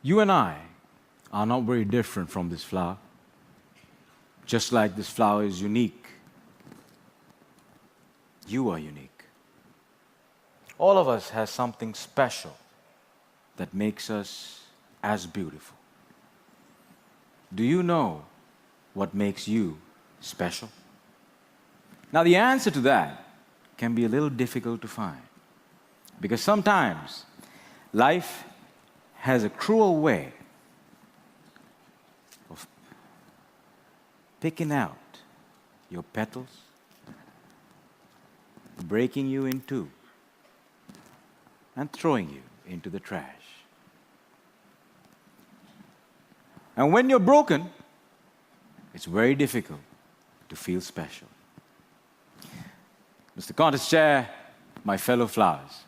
You and I are not very different from this flower. Just like this flower is unique, you are unique. All of us has something special that makes us as beautiful. Do you know what makes you special? Now, the answer to that can be a little difficult to find, because sometimes life has a cruel way of picking out your petals, breaking you in two, and throwing you into the trash. And when you're broken, it's very difficult to feel special. Mr. Contest Chair, my fellow flowers,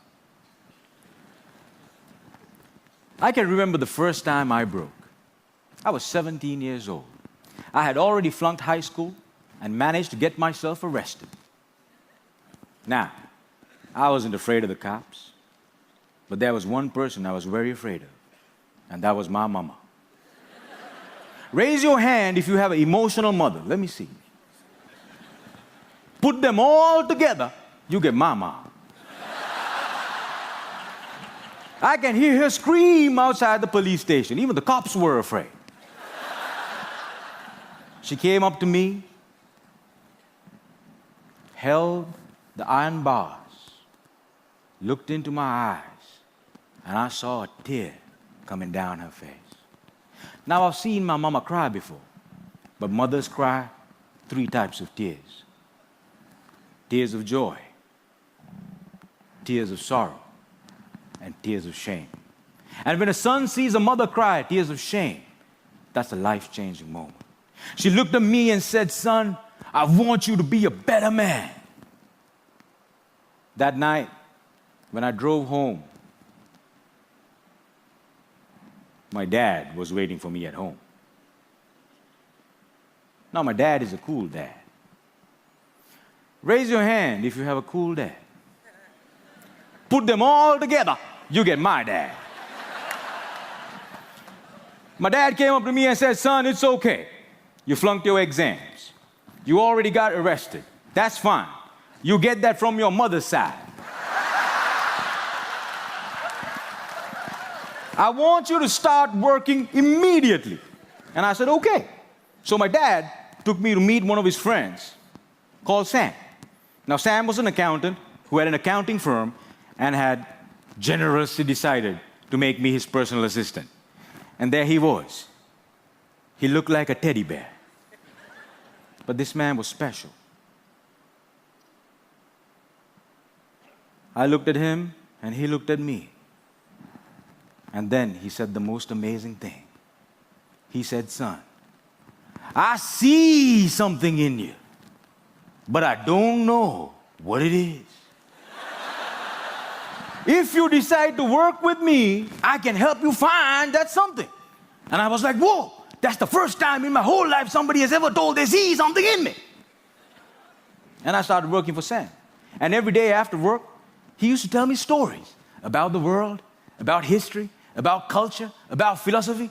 I can remember the first time I broke. I was 17 years old. I had already flunked high school and managed to get myself arrested. Now, I wasn't afraid of the cops, but there was one person I was very afraid of, and that was my mama. Raise your hand if you have an emotional mother. Let me see. Put them all together, you get my mom. I can hear her scream outside the police station. Even the cops were afraid. She came up to me, held the iron bars, looked into my eyes, and I saw a tear coming down her face. Now, I've seen my mama cry before, but mothers cry 3 types of tears. Tears of joy, tears of sorrow, and tears of shame. And when a son sees a mother cry tears of shame, that's a life-changing moment. She looked at me and said, "Son, I want you to be a better man." That night, when I drove home, my dad was waiting for me at home. Now, my dad is a cool dad. Raise your hand if you have a cool dad. Put them all together, you get my dad. My dad came up to me and said, "Son, it's okay. You flunked your exams. You already got arrested. That's fine. You get that from your mother's side. I want you to start working immediately." And I said, "Okay." So my dad took me to meet one of his friends called Sam. Now, Sam was an accountant who had an accounting firm and had generously decided to make me his personal assistant. And there he was. He looked like a teddy bear. But this man was special. I looked at him, and he looked at me. And then he said the most amazing thing. He said, "Son, I see something in you, but I don't know what it is. If you decide to work with me, I can help you find that something." And I was like, "Whoa, that's the first time in my whole life somebody has ever told they see something in me." And I started working for Sam. And every day after work, he used to tell me stories about the world, about history, about culture, about philosophy.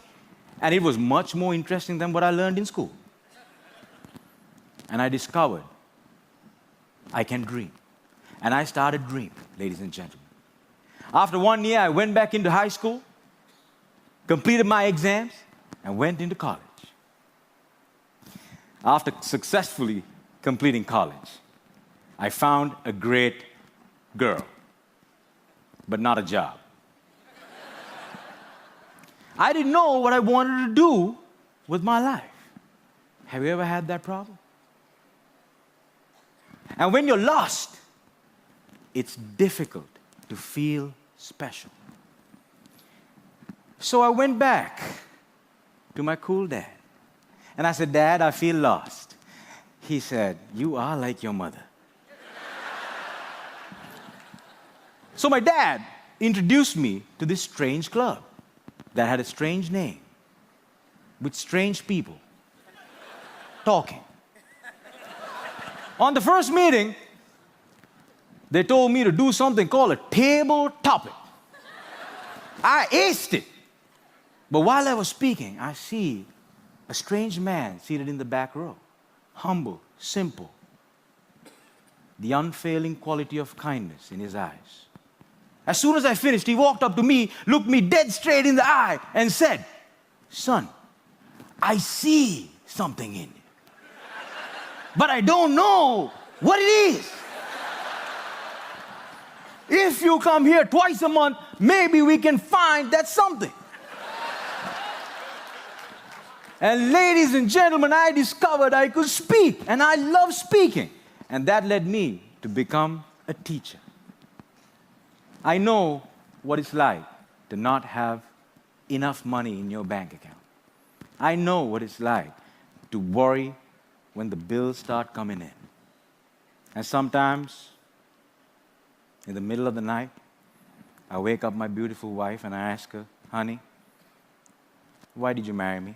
And it was much more interesting than what I learned in school. And I discovered I can dream. And I started dreaming, ladies and gentlemen. After 1 year, I went back into high school, completed my exams, and went into college. After successfully completing college, I found a great girl, but not a job. I didn't know what I wanted to do with my life. Have you ever had that problem? And when you're lost, it's difficult to feel special. So I went back to my cool dad. And I said, "Dad, I feel lost." He said, "You are like your mother." So my dad introduced me to this strange club that had a strange name, with strange people talking. On the first meeting, they told me to do something called a table topic. I aced it. But while I was speaking, I see a strange man seated in the back row, humble, simple, the unfailing quality of kindness in his eyes. As soon as I finished, he walked up to me, looked me dead straight in the eye, and said, "Son, I see something in you, but I don't know what it is. If you come here twice a month, maybe we can find that something." And ladies and gentlemen, I discovered I could speak, and I love speaking. And that led me to become a teacher. I know what it's like to not have enough money in your bank account. I know what it's like to worry when the bills start coming in. And sometimes, in the middle of the night, I wake up my beautiful wife and I ask her, "Honey, why did you marry me?"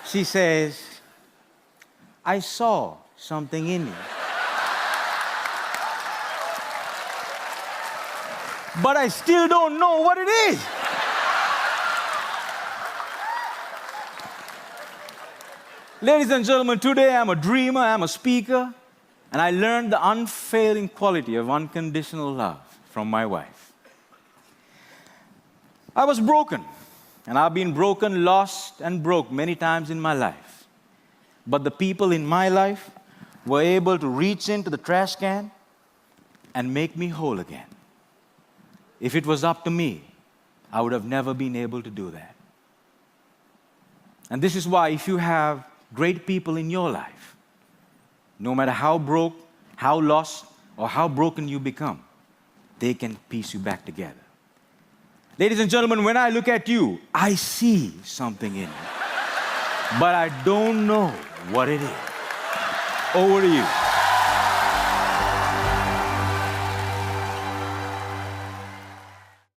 She says, "I saw something in you. But I still don't know what it is." Ladies and gentlemen, today I'm a dreamer, I'm a speaker, and I learned the unfailing quality of unconditional love from my wife. I was broken, and I've been broken, lost, and broke many times in my life. But the people in my life were able to reach into the trash can and make me whole again. If it was up to me, I would have never been able to do that. And this is why, if you have great people in your life, no matter how broke, how lost, or how broken you become, they can piece you back together. Ladies and gentlemen, when I look at you, I see something in you, but I don't know what it is. Over to you.